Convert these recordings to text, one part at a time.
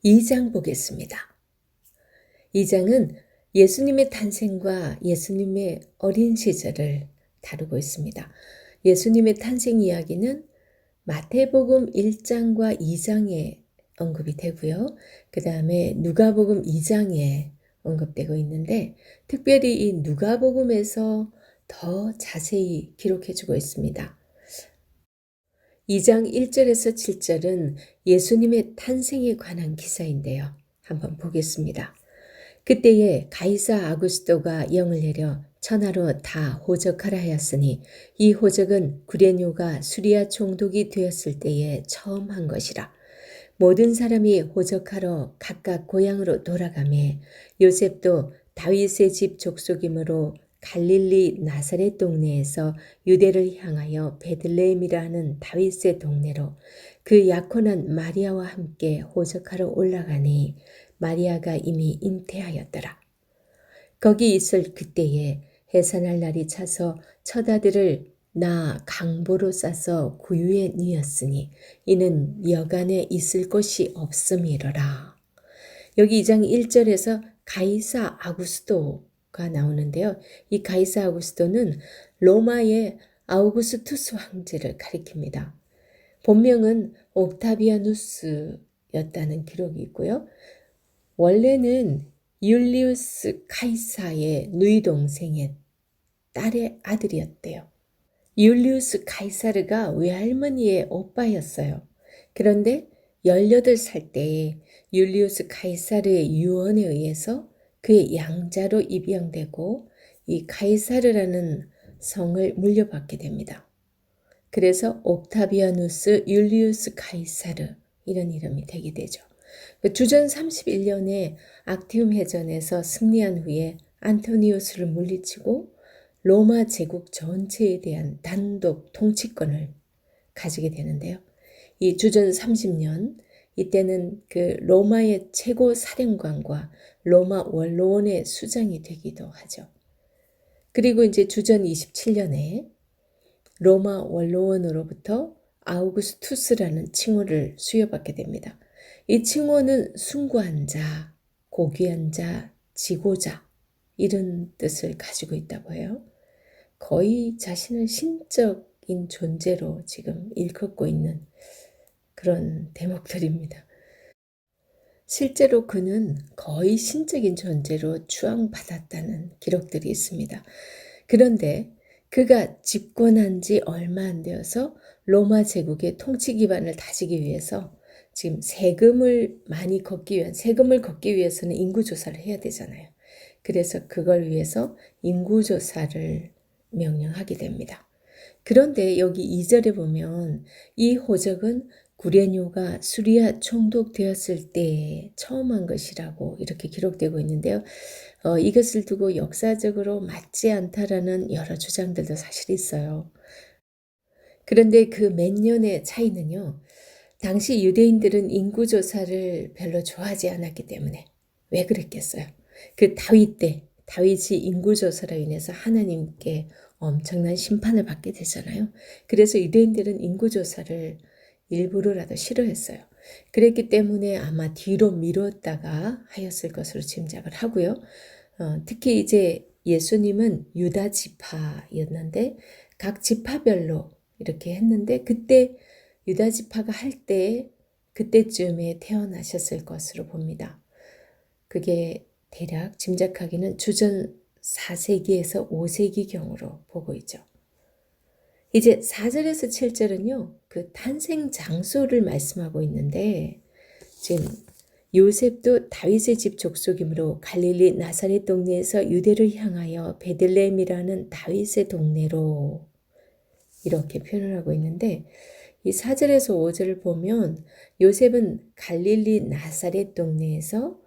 2장 보겠습니다. 2장은 예수님의 탄생과 예수님의 어린 시절을 다루고 있습니다. 예수님의 탄생 이야기는 마태복음 1장과 2장에 언급이 되고요. 그 다음에 누가복음 2장에 언급되고 있는데 특별히 이 누가복음에서 더 자세히 기록해주고 있습니다. 2장 1절에서 7절은 예수님의 탄생에 관한 기사인데요. 한번 보겠습니다. 그때에 가이사 아구스도가 영을 내려 천하로 다 호적하라 하였으니 이 호적은 구레뇨가 수리아 총독이 되었을 때에 처음 한 것이라. 모든 사람이 호적하러 각각 고향으로 돌아가매 요셉도 다윗의 집 족속이므로 갈릴리 나사렛 동네에서 유대를 향하여 베들레헴이라 하는 다윗의 동네로 그 약혼한 마리아와 함께 호적하러 올라가니 마리아가 이미 잉태하였더라. 거기 있을 그때에 해산할 날이 차서 첫 아들을 나 강보로 싸서 구유에 뉘었으니 이는 여간에 있을 곳이 없음이로라. 여기 2장 1절에서 가이사 아구스도가 나오는데요. 이 가이사 아구스도는 로마의 아우구스투스 황제를 가리킵니다. 본명은 옥타비아누스였다는 기록이 있고요. 원래는 율리우스 카이사의 누이 동생의 딸의 아들이었대요. 율리우스 카이사르가 외할머니의 오빠였어요. 그런데 18살 때에 율리우스 카이사르의 유언에 의해서 그의 양자로 입양되고 이 카이사르라는 성을 물려받게 됩니다. 그래서 옥타비아누스 율리우스 카이사르 이런 이름이 되게 되죠. 주전 31년에 악티움 해전에서 승리한 후에 안토니우스를 물리치고 로마 제국 전체에 대한 단독 통치권을 가지게 되는데요. 이 주전 30년 이때는 그 로마의 최고 사령관과 로마 원로원의 수장이 되기도 하죠. 그리고 이제 주전 27년에 로마 원로원으로부터 아우구스투스라는 칭호를 수여받게 됩니다. 이 칭호는 숭고한 자, 고귀한 자, 지고자 이런 뜻을 가지고 있다고 해요. 거의 자신을 신적인 존재로 지금 일컫고 있는 그런 대목들입니다. 실제로 그는 거의 신적인 존재로 추앙받았다는 기록들이 있습니다. 그런데 그가 집권한 지 얼마 안 되어서 로마 제국의 통치 기반을 다지기 위해서 지금 세금을 걷기 위해서는 인구조사를 해야 되잖아요. 그래서 그걸 위해서 인구조사를 명령하게 됩니다. 그런데 여기 2절에 보면 이 호적은 구레뇨가 수리아 총독 되었을 때 처음 한 것이라고 이렇게 기록되고 있는데요. 이것을 두고 역사적으로 맞지 않다라는 여러 주장들도 사실 있어요. 그런데 그 몇 년의 차이는요. 당시 유대인들은 인구조사를 별로 좋아하지 않았기 때문에 왜 그랬겠어요? 그 다윗이 인구조사로 인해서 하나님께 엄청난 심판을 받게 되잖아요. 그래서 유대인들은 인구조사를 일부러라도 싫어했어요. 그랬기 때문에 아마 뒤로 미뤘다가 하였을 것으로 짐작을 하고요. 특히 이제 예수님은 유다 지파였는데 각 지파별로 이렇게 했는데 그때 유다 지파가 할 때 그때쯤에 태어나셨을 것으로 봅니다. 그게 대략 짐작하기는 주전 4세기에서 5세기경으로 보고 있죠. 이제 4절에서 7절은요. 그 탄생 장소를 말씀하고 있는데 지금 요셉도 다윗의 집 족속이므로 갈릴리 나사렛 동네에서 유대를 향하여 베들레헴이라는 다윗의 동네로 이렇게 표현을 하고 있는데 이 4절에서 5절을 보면 요셉은 갈릴리 나사렛 동네에서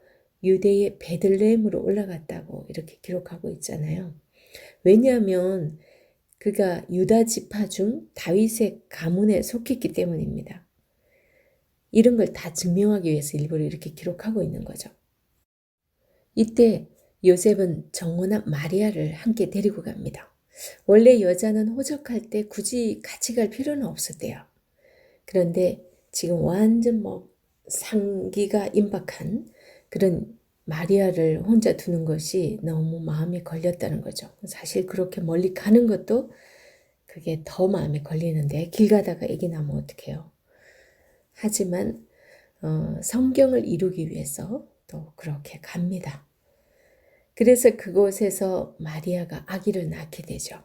유대의 베들레헴으로 올라갔다고 이렇게 기록하고 있잖아요. 왜냐하면 그가 유다 지파 중 다윗의 가문에 속했기 때문입니다. 이런 걸 다 증명하기 위해서 일부러 이렇게 기록하고 있는 거죠. 이때 요셉은 정혼한 마리아를 함께 데리고 갑니다. 원래 여자는 호적할 때 굳이 같이 갈 필요는 없었대요. 그런데 지금 완전 상기가 임박한 그런 마리아를 혼자 두는 것이 너무 마음에 걸렸다는 거죠. 사실 그렇게 멀리 가는 것도 그게 더 마음에 걸리는데 길 가다가 애기 나면 어떡해요. 하지만 성경을 이루기 위해서 또 그렇게 갑니다. 그래서 그곳에서 마리아가 아기를 낳게 되죠.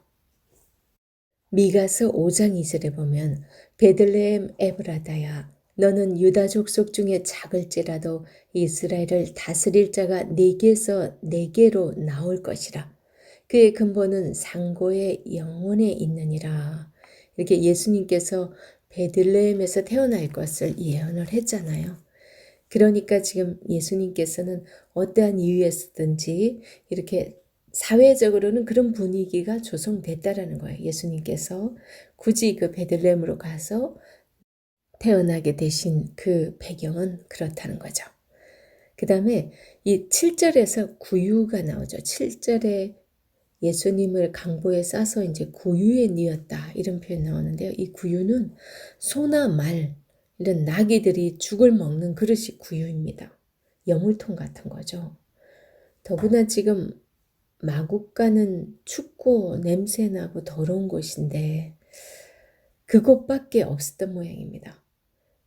미가서 5장 2절에 보면 베들레헴 에브라다야 너는 유다 족속 중에 작을지라도 이스라엘을 다스릴 자가 네게서 네게로 나올 것이라. 그의 근본은 상고의 영혼에 있느니라. 이렇게 예수님께서 베들레헴에서 태어날 것을 예언을 했잖아요. 그러니까 지금 예수님께서는 어떠한 이유에서든지 이렇게 사회적으로는 그런 분위기가 조성됐다라는 거예요. 예수님께서 굳이 그 베들레헴으로 가서 태어나게 되신 그 배경은 그렇다는 거죠. 그 다음에 이 7절에서 구유가 나오죠. 7절에 예수님을 강보에 싸서 이제 구유에 뉘었다 이런 표현 나오는데요. 이 구유는 소나 말 이런 나귀들이 죽을 먹는 그릇이 구유입니다. 여물통 같은 거죠. 더구나 지금 마국간은 춥고 냄새나고 더러운 곳인데 그곳밖에 없었던 모양입니다.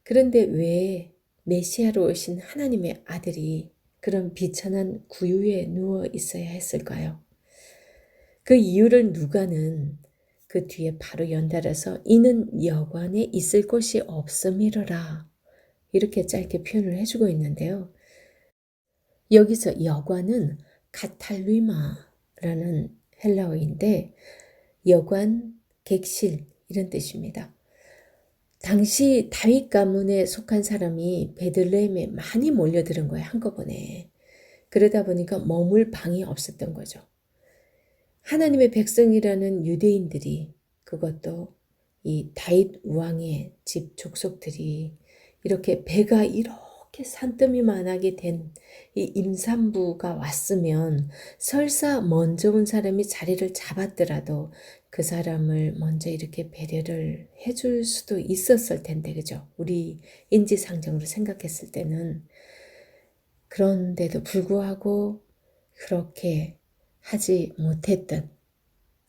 그런데 왜 메시아로 오신 하나님의 아들이 그런 비천한 구유에 누워 있어야 했을까요? 그 이유를 누가는 그 뒤에 바로 연달아서 이는 여관에 있을 곳이 없음이러라 이렇게 짧게 표현을 해주고 있는데요. 여기서 여관은 카탈루마라는 헬라어인데 여관, 객실 이런 뜻입니다. 당시 다윗 가문에 속한 사람이 베들레헴에 많이 몰려드는 거예요. 한꺼번에. 그러다 보니까 머물 방이 없었던 거죠. 하나님의 백성이라는 유대인들이 그것도 이 다윗 왕의 집 족속들이 이렇게 배가 이렇게 산더미만하게 된 이 임산부가 왔으면 설사 먼저 온 사람이 자리를 잡았더라도 그 사람을 먼저 이렇게 배려를 해줄 수도 있었을 텐데 그죠? 우리 인지상정으로 생각했을 때는 그런데도 불구하고 그렇게 하지 못했던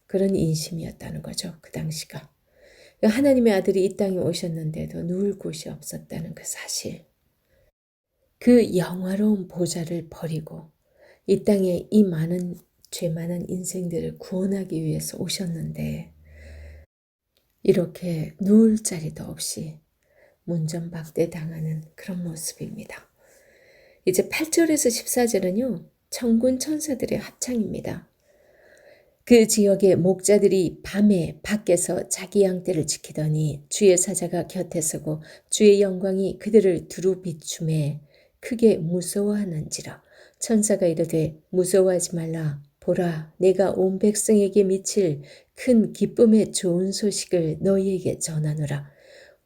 그런 인심이었다는 거죠. 그 당시가. 하나님의 아들이 이 땅에 오셨는데도 누울 곳이 없었다는 그 사실. 그 영화로운 보좌를 버리고 이 땅에 이 많은 죄 많은 인생들을 구원하기 위해서 오셨는데 이렇게 누울 자리도 없이 문전박대 당하는 그런 모습입니다. 이제 8절에서 14절은요. 천군 천사들의 합창입니다. 그 지역의 목자들이 밤에 밖에서 자기 양떼를 지키더니 주의 사자가 곁에 서고 주의 영광이 그들을 두루 비춤에 크게 무서워하는지라. 천사가 이르되 무서워하지 말라. 보라, 내가 온 백성에게 미칠 큰 기쁨의 좋은 소식을 너희에게 전하노라.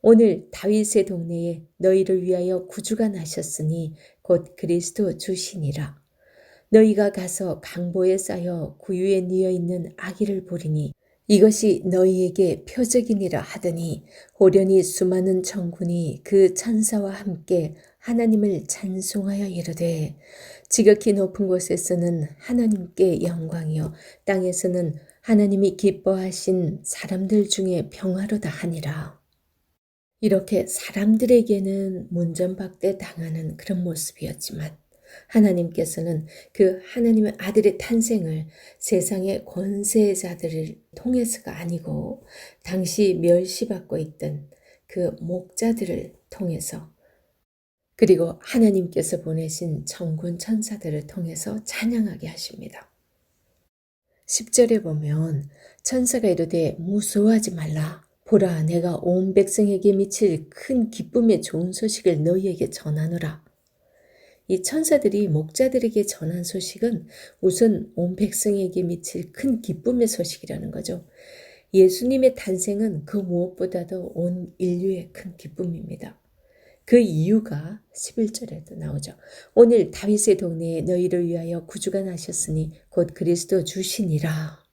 오늘 다윗의 동네에 너희를 위하여 구주가 나셨으니 곧 그리스도 주시니라. 너희가 가서 강보에 쌓여 구유에 뉘어 있는 아기를 보리니 이것이 너희에게 표적이니라 하더니 호련히 수많은 천군이 그 천사와 함께 하나님을 찬송하여 이르되 지극히 높은 곳에서는 하나님께 영광이요 땅에서는 하나님이 기뻐하신 사람들 중에 평화로다 하니라. 이렇게 사람들에게는 문전박대 당하는 그런 모습이었지만 하나님께서는 그 하나님의 아들의 탄생을 세상의 권세자들을 통해서가 아니고 당시 멸시받고 있던 그 목자들을 통해서 그리고 하나님께서 보내신 천군 천사들을 통해서 찬양하게 하십니다. 10절에 보면 천사가 이르되 무서워하지 말라. 보라, 내가 온 백성에게 미칠 큰 기쁨의 좋은 소식을 너희에게 전하노라. 이 천사들이 목자들에게 전한 소식은 우선 온 백성에게 미칠 큰 기쁨의 소식이라는 거죠. 예수님의 탄생은 그 무엇보다도 온 인류의 큰 기쁨입니다. 그 이유가 11절에도 나오죠. 오늘 다윗의 동네에 너희를 위하여 구주가 나셨으니 곧 그리스도 주시니라.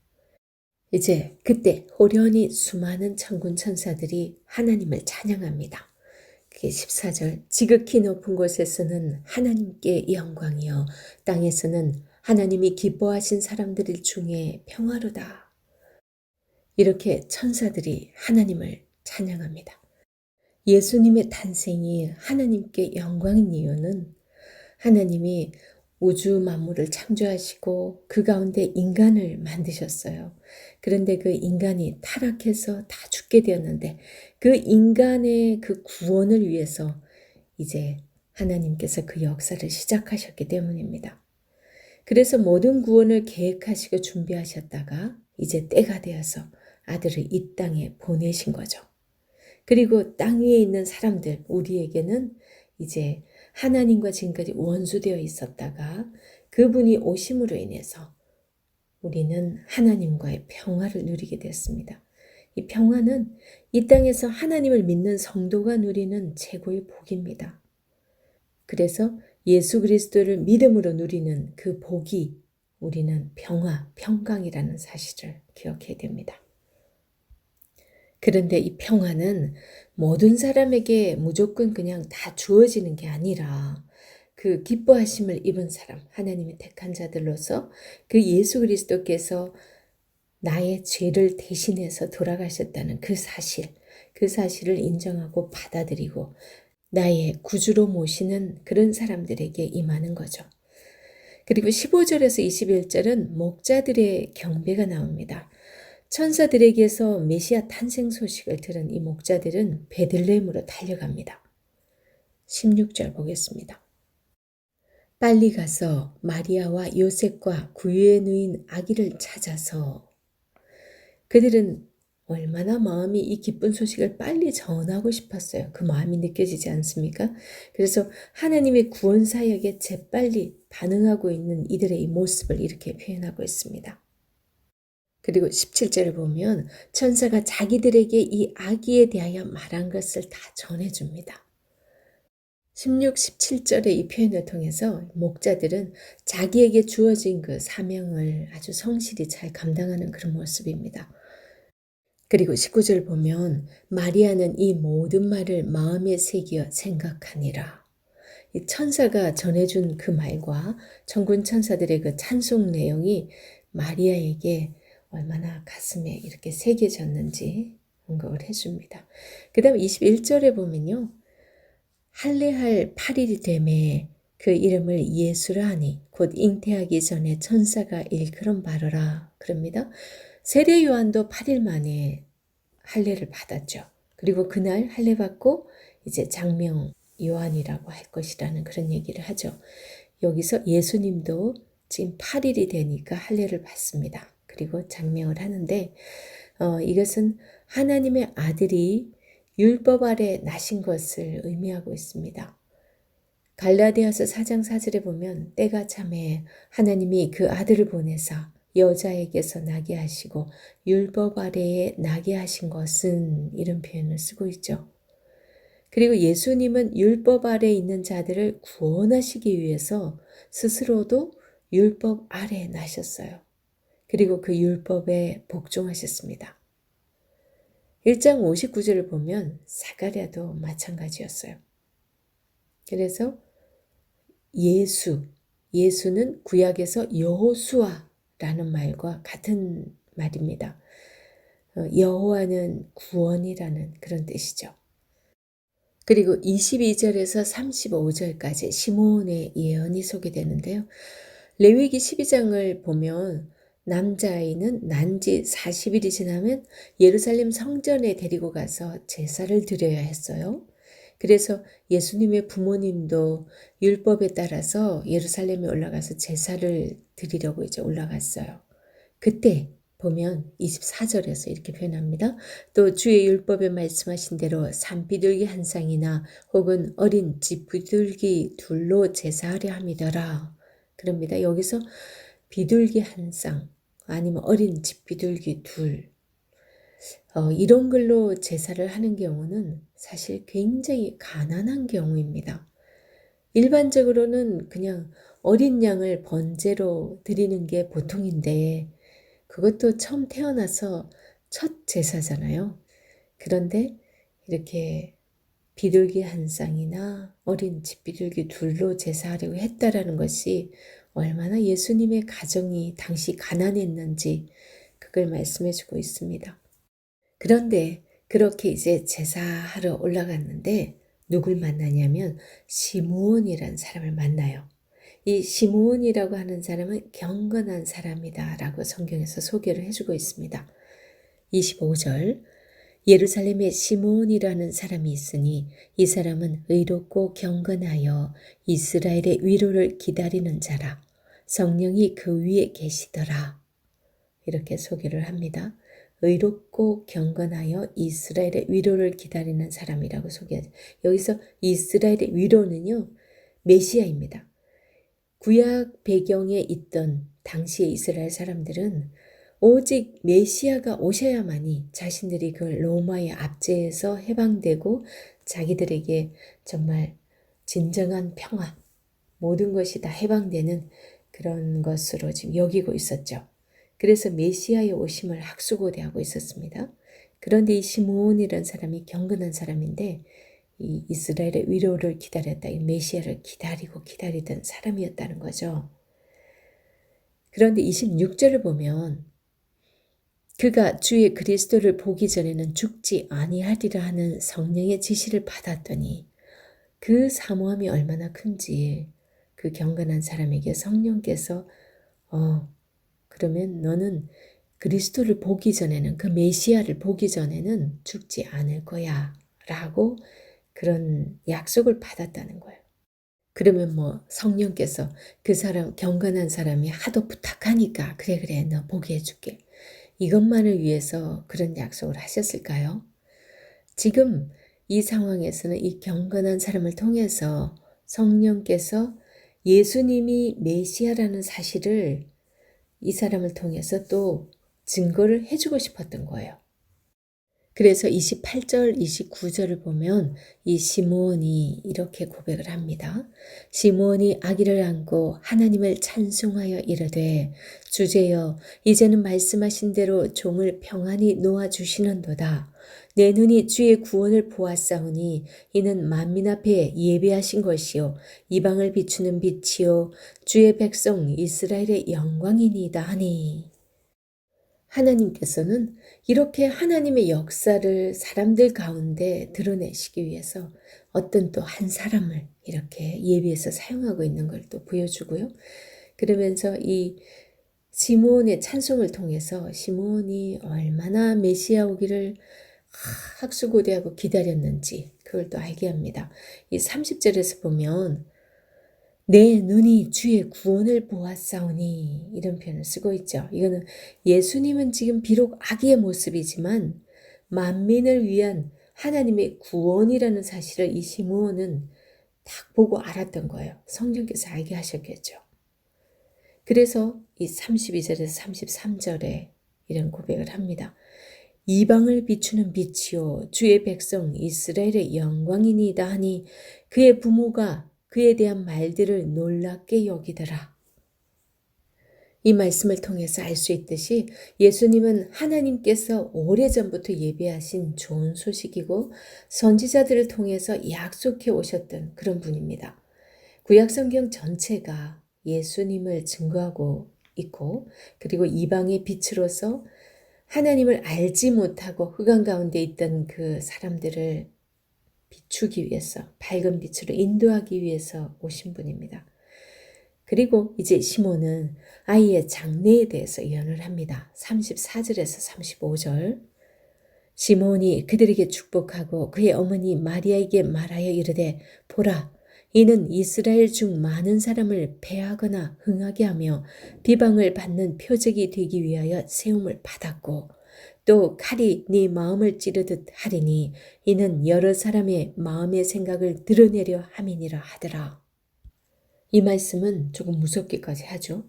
이제 그때 호련히 수많은 천군 천사들이 하나님을 찬양합니다. 그게 14절. 지극히 높은 곳에서는 하나님께 영광이요 땅에서는 하나님이 기뻐하신 사람들 중에 평화로다. 이렇게 천사들이 하나님을 찬양합니다. 예수님의 탄생이 하나님께 영광인 이유는 하나님이 우주 만물을 창조하시고 그 가운데 인간을 만드셨어요. 그런데 그 인간이 타락해서 다 죽게 되었는데 그 인간의 그 구원을 위해서 이제 하나님께서 그 역사를 시작하셨기 때문입니다. 그래서 모든 구원을 계획하시고 준비하셨다가 이제 때가 되어서 아들을 이 땅에 보내신 거죠. 그리고 땅 위에 있는 사람들, 우리에게는 이제 하나님과 지금까지 원수되어 있었다가 그분이 오심으로 인해서 우리는 하나님과의 평화를 누리게 됐습니다. 이 평화는 이 땅에서 하나님을 믿는 성도가 누리는 최고의 복입니다. 그래서 예수 그리스도를 믿음으로 누리는 그 복이 우리는 평화, 평강이라는 사실을 기억해야 됩니다. 그런데 이 평화는 모든 사람에게 무조건 그냥 다 주어지는 게 아니라 그 기뻐하심을 입은 사람, 하나님의 택한 자들로서 그 예수 그리스도께서 나의 죄를 대신해서 돌아가셨다는 그 사실을 인정하고 받아들이고 나의 구주로 모시는 그런 사람들에게 임하는 거죠. 그리고 15절에서 21절은 목자들의 경배가 나옵니다. 천사들에게서 메시아 탄생 소식을 들은 이 목자들은 베들레헴으로 달려갑니다. 16절 보겠습니다. 빨리 가서 마리아와 요셉과 구유에 누인 아기를 찾아서 그들은 얼마나 마음이 이 기쁜 소식을 빨리 전하고 싶었어요. 그 마음이 느껴지지 않습니까? 그래서 하나님의 구원 사역에 재빨리 반응하고 있는 이들의 이 모습을 이렇게 표현하고 있습니다. 그리고 17절을 보면 천사가 자기들에게 이 아기에 대하여 말한 것을 다 전해줍니다. 16, 17절의 이 표현을 통해서 목자들은 자기에게 주어진 그 사명을 아주 성실히 잘 감당하는 그런 모습입니다. 그리고 19절 보면 마리아는 이 모든 말을 마음에 새겨 생각하니라. 이 천사가 전해준 그 말과 천군 천사들의 그 찬송 내용이 마리아에게 얼마나 가슴에 이렇게 새겨졌는지 언급을 해줍니다. 그 다음 21절에 보면요. 할례할 8일이 되매 그 이름을 예수라 하니 곧 잉태하기 전에 천사가 일컬은 바로라 그럽니다. 세례 요한도 8일 만에 할례를 받았죠. 그리고 그날 할례 받고 이제 장명 요한이라고 할 것이라는 그런 얘기를 하죠. 여기서 예수님도 지금 8일이 되니까 할례를 받습니다. 그리고 장명을 하는데 이것은 하나님의 아들이 율법 아래 나신 것을 의미하고 있습니다. 갈라디아서 4장 4절에 보면 때가 참에 하나님이 그 아들을 보내사 여자에게서 나게 하시고 율법 아래에 나게 하신 것은 이런 표현을 쓰고 있죠. 그리고 예수님은 율법 아래에 있는 자들을 구원하시기 위해서 스스로도 율법 아래에 나셨어요. 그리고 그 율법에 복종하셨습니다. 1장 59절을 보면 사가랴도 마찬가지였어요. 그래서 예수는 구약에서 여호수아라는 말과 같은 말입니다. 여호와는 구원이라는 그런 뜻이죠. 그리고 22절에서 35절까지 시므온의 예언이 소개되는데요. 레위기 12장을 보면 남자아이는 난지 40일이 지나면 예루살렘 성전에 데리고 가서 제사를 드려야 했어요. 그래서 예수님의 부모님도 율법에 따라서 예루살렘에 올라가서 제사를 드리려고 이제 올라갔어요. 그때 보면 24절에서 이렇게 표현합니다. 또 주의 율법에 말씀하신 대로 산비둘기 한 쌍이나 혹은 어린 쥐비둘기 둘로 제사하려 함이더라. 그럽니다. 여기서 비둘기 한 쌍 아니면 어린 쥐비둘기 둘 이런 걸로 제사를 하는 경우는 사실 굉장히 가난한 경우입니다. 일반적으로는 그냥 어린 양을 번제로 드리는 게 보통인데 그것도 처음 태어나서 첫 제사잖아요. 그런데 이렇게 비둘기 한 쌍이나 어린 집비둘기 둘로 제사하려고 했다라는 것이 얼마나 예수님의 가정이 당시 가난했는지 그걸 말씀해 주고 있습니다. 그런데 그렇게 이제 제사하러 올라갔는데 누굴 만나냐면 시므온이라는 사람을 만나요. 이 시므온이라고 하는 사람은 경건한 사람이다라고 성경에서 소개를 해주고 있습니다. 25절 예루살렘에 시므온이라는 사람이 있으니 이 사람은 의롭고 경건하여 이스라엘의 위로를 기다리는 자라. 성령이 그 위에 계시더라. 이렇게 소개를 합니다. 의롭고 경건하여 이스라엘의 위로를 기다리는 사람이라고 소개하죠. 여기서 이스라엘의 위로는요, 메시아입니다. 구약 배경에 있던 당시의 이스라엘 사람들은 오직 메시아가 오셔야만이 자신들이 그 로마의 압제에서 해방되고 자기들에게 정말 진정한 평화, 모든 것이 다 해방되는 그런 것으로 지금 여기고 있었죠. 그래서 메시아의 오심을 학수고대하고 있었습니다. 그런데 이 시므온이라는 사람이 경건한 사람인데 이 이스라엘의 위로를 기다렸다. 이 메시아를 기다리던 사람이었다는 거죠. 그런데 26절을 보면 그가 주의 그리스도를 보기 전에는 죽지 아니하리라 하는 성령의 지시를 받았더니 그 사모함이 얼마나 큰지 그 경건한 사람에게 성령께서 그러면 너는 그리스도를 보기 전에는 그 메시아를 보기 전에는 죽지 않을 거야 라고 그런 약속을 받았다는 거예요. 그러면 뭐 성령께서 그 사람 경건한 사람이 하도 부탁하니까 그래 너 보게 해줄게. 이것만을 위해서 그런 약속을 하셨을까요? 지금 이 상황에서는 이 경건한 사람을 통해서 성령께서 예수님이 메시아라는 사실을 이 사람을 통해서 또 증거를 해주고 싶었던 거예요. 그래서 28절, 29절을 보면 이 시므온이 이렇게 고백을 합니다. 시므온이 아기를 안고 하나님을 찬송하여 이르되 주제여 이제는 말씀하신 대로 종을 평안히 놓아주시는도다. 내 눈이 주의 구원을 보았사오니 이는 만민 앞에 예배하신 것이요 이방을 비추는 빛이요 주의 백성 이스라엘의 영광이니이다 하니 하나님께서는 이렇게 하나님의 역사를 사람들 가운데 드러내시기 위해서 어떤 또 한 사람을 이렇게 예비해서 사용하고 있는 걸 또 보여주고요. 그러면서 이 시므온의 찬송을 통해서 시므온이 얼마나 메시아 오기를 학수고대하고 기다렸는지 그걸 또 알게 합니다. 이 30절에서 보면 내 눈이 주의 구원을 보았사오니 이런 표현을 쓰고 있죠. 이거는 예수님은 지금 비록 아기의 모습이지만 만민을 위한 하나님의 구원이라는 사실을 이 시므온은 딱 보고 알았던 거예요. 성령께서 알게 하셨겠죠. 그래서 이 32절에서 33절에 이런 고백을 합니다. 이방을 비추는 빛이요 주의 백성 이스라엘의 영광이니이다 하니 그의 부모가 그에 대한 말들을 놀랍게 여기더라. 이 말씀을 통해서 알 수 있듯이 예수님은 하나님께서 오래전부터 예비하신 좋은 소식이고 선지자들을 통해서 약속해 오셨던 그런 분입니다. 구약성경 전체가 예수님을 증거하고 있고 그리고 이방의 빛으로서 하나님을 알지 못하고 흑암 가운데 있던 그 사람들을 비추기 위해서 밝은 빛으로 인도하기 위해서 오신 분입니다. 그리고 이제 시몬은 아이의 장래에 대해서 예언을 합니다. 34절에서 35절 시몬이 그들에게 축복하고 그의 어머니 마리아에게 말하여 이르되 보라 이는 이스라엘 중 많은 사람을 패하거나 흥하게 하며 비방을 받는 표적이 되기 위하여 세움을 받았고 또 칼이 네 마음을 찌르듯 하리니 이는 여러 사람의 마음의 생각을 드러내려 함이니라 하더라. 이 말씀은 조금 무섭기까지 하죠.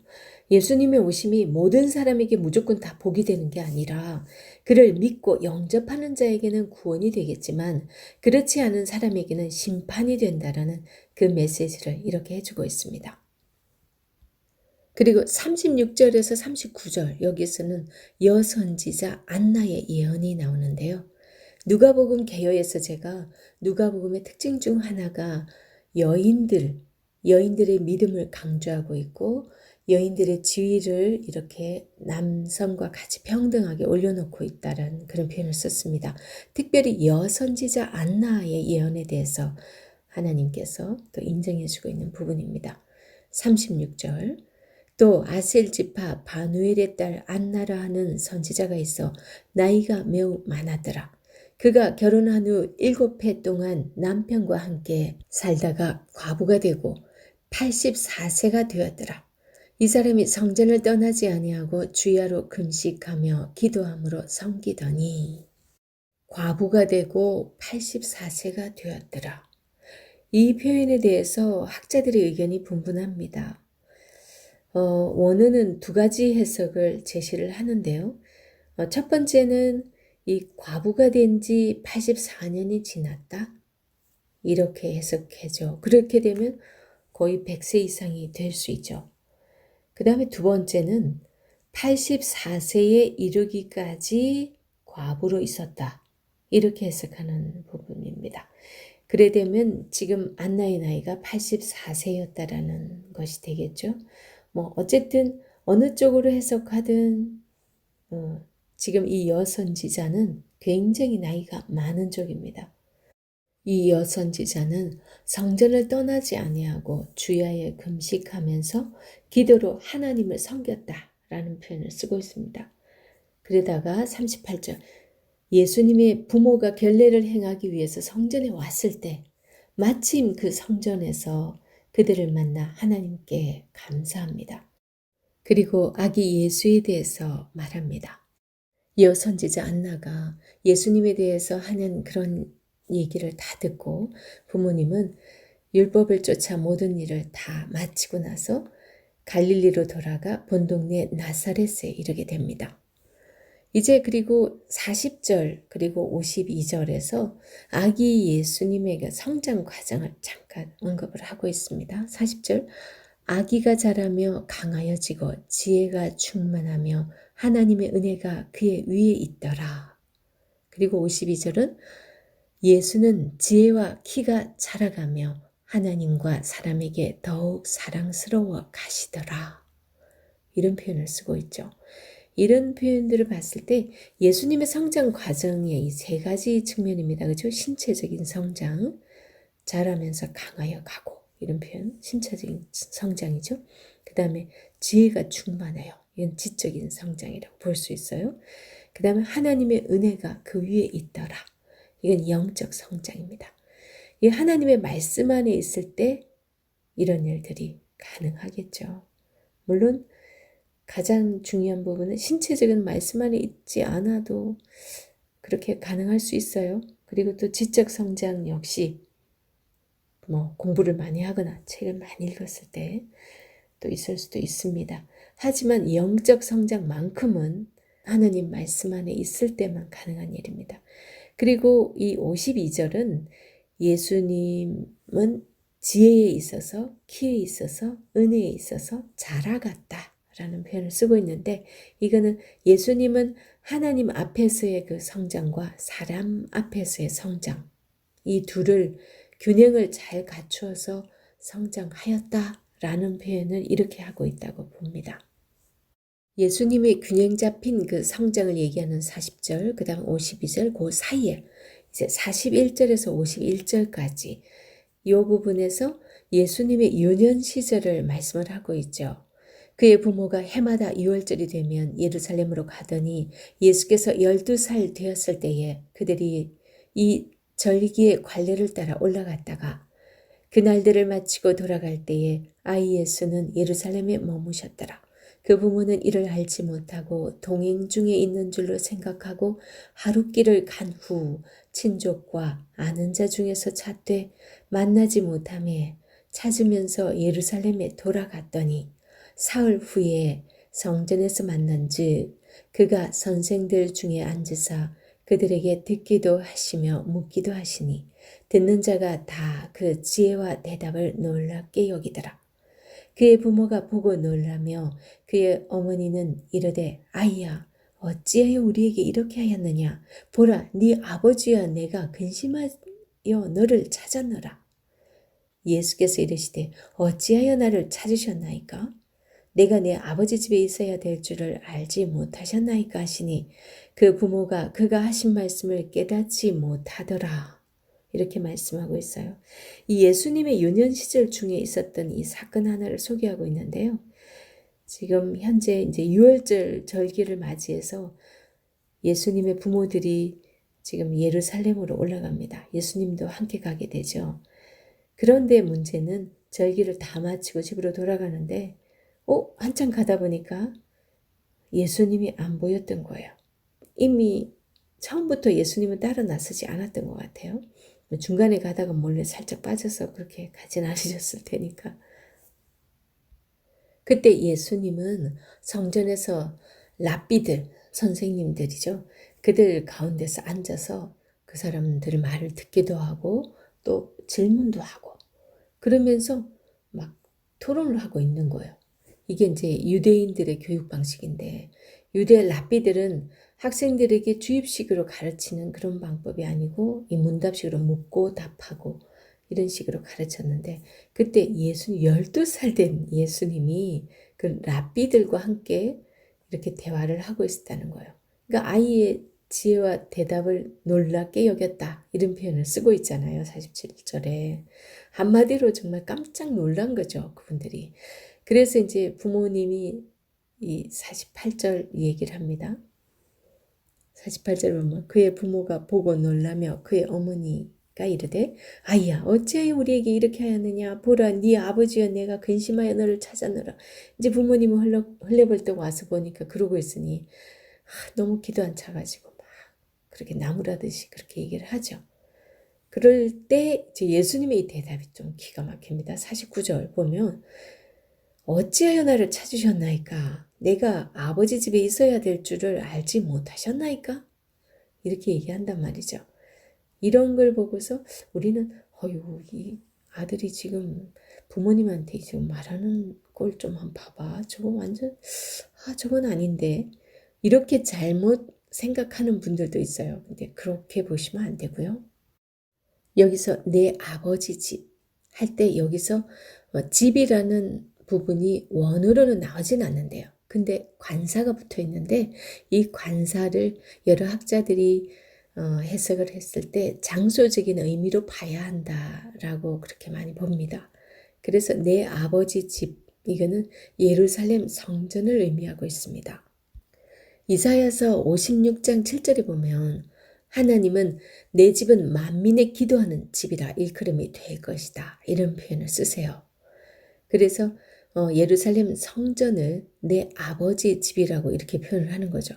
예수님의 오심이 모든 사람에게 무조건 다 복이 되는 게 아니라 그를 믿고 영접하는 자에게는 구원이 되겠지만 그렇지 않은 사람에게는 심판이 된다라는 그 메시지를 이렇게 해주고 있습니다. 그리고 36절에서 39절 여기서는 여선지자 안나의 예언이 나오는데요. 누가복음 개요에서 제가 누가복음의 특징 중 하나가 여인들의 믿음을 강조하고 있고 여인들의 지위를 이렇게 남성과 같이 평등하게 올려놓고 있다는 그런 표현을 썼습니다. 특별히 여선지자 안나의 예언에 대해서 하나님께서 또 인정해주고 있는 부분입니다. 36절 또 아셀 지파 바누엘의 딸 안나라 하는 선지자가 있어 나이가 매우 많았더라. 그가 결혼한 후 7해 동안 남편과 함께 살다가 과부가 되고 84세가 되었더라. 이 사람이 성전을 떠나지 아니하고 주야로 금식하며 기도함으로 섬기더니 과부가 되고 84세가 되었더라. 이 표현에 대해서 학자들의 의견이 분분합니다. 원어는 두 가지 해석을 제시를 하는데요. 첫 번째는 이 과부가 된 지 84년이 지났다. 이렇게 해석해줘. 그렇게 되면 거의 100세 이상이 될 수 있죠. 그 다음에 두 번째는 84세에 이르기까지 과부로 있었다. 이렇게 해석하는 부분입니다. 그래 되면 지금 안나의 나이가 84세였다라는 것이 되겠죠. 어쨌든 어느 쪽으로 해석하든 지금 이 여선지자는 굉장히 나이가 많은 쪽입니다. 이 여선지자는 성전을 떠나지 아니하고 주야에 금식하면서 기도로 하나님을 섬겼다라는 표현을 쓰고 있습니다. 그러다가 38절 예수님의 부모가 결례를 행하기 위해서 성전에 왔을 때 마침 그 성전에서 그들을 만나 하나님께 감사합니다. 그리고 아기 예수에 대해서 말합니다. 여선지자 안나가 예수님에 대해서 하는 그런 얘기를 다 듣고 부모님은 율법을 쫓아 모든 일을 다 마치고 나서 갈릴리로 돌아가 본동네 나사렛에 이르게 됩니다. 이제 그리고 40절 그리고 52절에서 아기 예수님의 성장 과정을 잠깐 언급을 하고 있습니다. 40절 아기가 자라며 강하여지고 지혜가 충만하며 하나님의 은혜가 그의 위에 있더라. 그리고 52절은 예수는 지혜와 키가 자라가며 하나님과 사람에게 더욱 사랑스러워 가시더라. 이런 표현을 쓰고 있죠. 이런 표현들을 봤을 때 예수님의 성장 과정의 이 세 가지 측면입니다. 그렇죠? 신체적인 성장, 자라면서 강하여 가고 이런 표현, 신체적인 성장이죠. 그 다음에 지혜가 충만해요. 이건 지적인 성장이라고 볼 수 있어요. 그 다음에 하나님의 은혜가 그 위에 있더라. 이건 영적 성장입니다. 이 하나님의 말씀 안에 있을 때 이런 일들이 가능하겠죠. 물론 가장 중요한 부분은 신체적인 말씀 안에 있지 않아도 그렇게 가능할 수 있어요. 그리고 또 지적 성장 역시 공부를 많이 하거나 책을 많이 읽었을 때 또 있을 수도 있습니다. 하지만 영적 성장만큼은 하나님 말씀 안에 있을 때만 가능한 일입니다. 그리고 이 52절은 예수님은 지혜에 있어서 키에 있어서 은혜에 있어서 자라갔다 라는 표현을 쓰고 있는데 이거는 예수님은 하나님 앞에서의 그 성장과 사람 앞에서의 성장 이 둘을 균형을 잘 갖추어서 성장하였다라는 표현을 이렇게 하고 있다고 봅니다. 예수님의 균형 잡힌 그 성장을 얘기하는 40절, 그 다음 52절, 그 사이에 이제 41절에서 51절까지 이 부분에서 예수님의 유년 시절을 말씀을 하고 있죠. 그의 부모가 해마다 2월절이 되면 예루살렘으로 가더니 예수께서 12살 되었을 때에 그들이 이 절기의 관례를 따라 올라갔다가 그날들을 마치고 돌아갈 때에 아이 예수는 예루살렘에 머무셨더라. 그 부모는 이를 알지 못하고 동행 중에 있는 줄로 생각하고 하룻길을 간 후 친족과 아는 자 중에서 찾되 만나지 못하매 찾으면서 예루살렘에 돌아갔더니 사흘 후에 성전에서 만난즉 그가 선생들 중에 앉으사 그들에게 듣기도 하시며 묻기도 하시니 듣는 자가 다 그 지혜와 대답을 놀랍게 여기더라. 그의 부모가 보고 놀라며 그의 어머니는 이르되 아이야 어찌하여 우리에게 이렇게 하였느냐 보라 네 아버지와 내가 근심하여 너를 찾았노라. 예수께서 이르시되 어찌하여 나를 찾으셨나이까? 내가 내 아버지 집에 있어야 될 줄을 알지 못하셨나이까 하시니 그 부모가 그가 하신 말씀을 깨닫지 못하더라. 이렇게 말씀하고 있어요. 이 예수님의 유년 시절 중에 있었던 이 사건 하나를 소개하고 있는데요. 지금 현재 이제 유월절 절기를 맞이해서 예수님의 부모들이 지금 예루살렘으로 올라갑니다. 예수님도 함께 가게 되죠. 그런데 문제는 절기를 다 마치고 집으로 돌아가는데 한참 가다 보니까 예수님이 안 보였던 거예요. 이미 처음부터 예수님은 따라 나서지 않았던 것 같아요. 중간에 가다가 몰래 살짝 빠져서 그렇게 가진 않으셨을 테니까. 그때 예수님은 성전에서 랍비들, 선생님들이죠. 그들 가운데서 앉아서 그 사람들의 말을 듣기도 하고 또 질문도 하고 그러면서 막 토론을 하고 있는 거예요. 이게 이제 유대인들의 교육 방식인데 유대 랍비들은 학생들에게 주입식으로 가르치는 그런 방법이 아니고 이 문답식으로 묻고 답하고 이런 식으로 가르쳤는데 그때 12살 된 예수님이 그 랍비들과 함께 이렇게 대화를 하고 있었다는 거예요. 그러니까 아이의 지혜와 대답을 놀랍게 여겼다 이런 표현을 쓰고 있잖아요. 47절에. 한마디로 정말 깜짝 놀란 거죠. 그분들이. 그래서 이제 부모님이 이 48절 얘기를 합니다. 48절 보면 그의 부모가 보고 놀라며 그의 어머니가 이르되 아이야 어찌하여 우리에게 이렇게 하였느냐 보라 네 아버지와 내가 근심하여 너를 찾았노라. 이제 부모님은 흘려벌떡 와서 보니까 그러고 있으니 너무 기도 안 차가지고 막 그렇게 나무라듯이 그렇게 얘기를 하죠. 그럴 때 이제 예수님의 이 대답이 좀 기가 막힙니다. 49절 보면 어찌하여 나를 찾으셨나이까? 내가 아버지 집에 있어야 될 줄을 알지 못하셨나이까? 이렇게 얘기한단 말이죠. 이런 걸 보고서 우리는 이 아들이 지금 부모님한테 지금 말하는 걸 좀 한번 봐봐. 저거 완전 저건 아닌데 이렇게 잘못 생각하는 분들도 있어요. 근데 그렇게 보시면 안 되고요. 여기서 내 아버지 집 할 때 여기서 집이라는 부분이 원어로는 나오진 않는데요. 근데 관사가 붙어 있는데 이 관사를 여러 학자들이 해석을 했을 때 장소적인 의미로 봐야 한다라고 그렇게 많이 봅니다. 그래서 내 아버지 집 이거는 예루살렘 성전을 의미하고 있습니다. 이사야서 56장 7절에 보면 하나님은 내 집은 만민의 기도하는 집이라 일컬음이 될 것이다. 이런 표현을 쓰세요. 그래서 예루살렘 성전을 내 아버지 집이라고 이렇게 표현을 하는 거죠.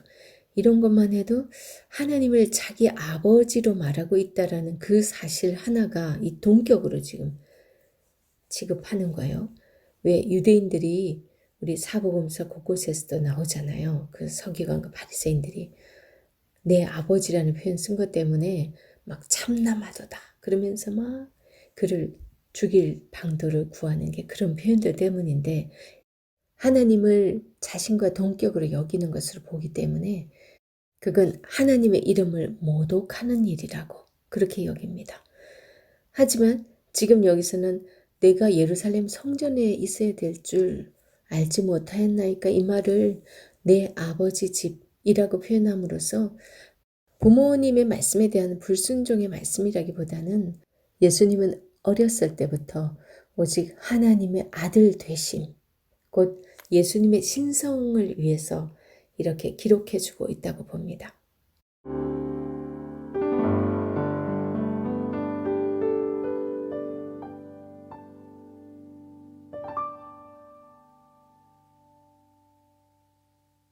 이런 것만 해도 하나님을 자기 아버지로 말하고 있다라는 그 사실 하나가 이 동격으로 지금 취급하는 거예요. 왜 유대인들이 우리 사복음서 곳곳에서도 나오잖아요. 그 서기관과 바리새인들이 내 아버지라는 표현 쓴 것 때문에 막 참나마도다 그러면서 막 그를 죽일 방도를 구하는 게 그런 표현들 때문인데 하나님을 자신과 동격으로 여기는 것으로 보기 때문에 그건 하나님의 이름을 모독하는 일이라고 그렇게 여깁니다. 하지만 지금 여기서는 내가 예루살렘 성전에 있어야 될 줄 알지 못하였나이까 이 말을 내 아버지 집이라고 표현함으로써 부모님의 말씀에 대한 불순종의 말씀이라기보다는 예수님은 어렸을 때부터 오직 하나님의 아들 되심, 곧 예수님의 신성을 위해서 이렇게 기록해주고 있다고 봅니다.